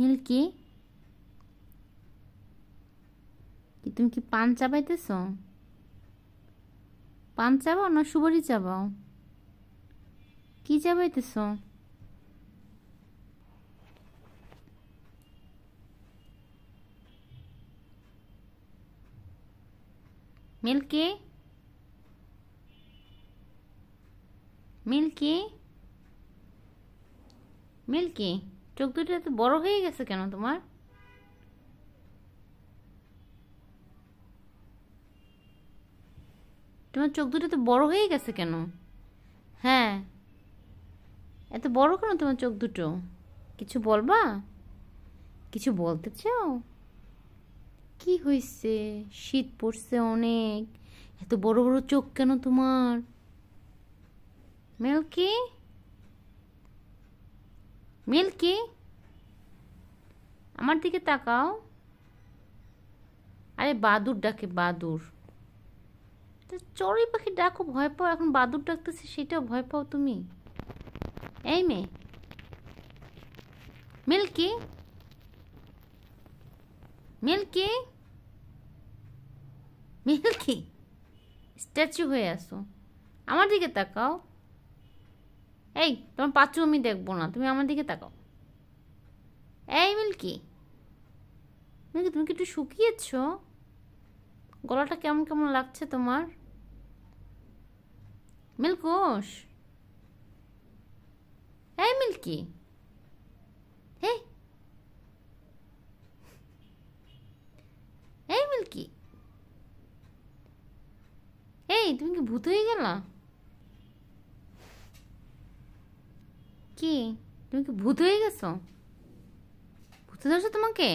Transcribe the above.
Milky, কি তুমি কি পান চাবাইতেছ? পান চাবাও না সুপারি চাবাও? কি চাবাইতেছ? মিল্কি, মিল্কি, মিল্কি, চোখ দুটো এত বড় হয়ে গেছে কেন তোমার? তোমার চোখ দুটো তো বড় হয়ে গেছে কেন? হ্যাঁ, এত বড় কেন তোমার চোখ দুটো? কিছু বলবা? কিছু বলতে চাও? কি হয়েছে? শীত পড়ছে অনেক, এত বড় বড় চোখ কেন তোমার? মিল্কি, মিল্কি, আমার দিকে তাকাও। আরে বাদুর ডাকে, বাদুর। চড়ুই পাখি ডাকো, ভয় পাও? এখন বাদুর ডাকতেছে সেটাও ভয় পাও তুমি? এই মেয়ে, মিল্কি, মিল্কি, মিল্কি, স্ট্যাচু হয়ে আসো, আমার দিকে তাকাও। এই তোমার পাঁচু আমি দেখবো না, তুমি আমার দিকে তাকাও। এই মিল্কি, মিল্কি, তুমি কি একটু শুকিয়েছ? গলাটা কেমন কেমন লাগছে তোমার? মিল্কুশ, এই মিল্কি, এই, এই মিল্কি, এই তুমি কি ভূত হয়ে গেলা? কি, তুমি কি ভূত হয়ে গেছো? ভূতে ধরছো তোমাকে?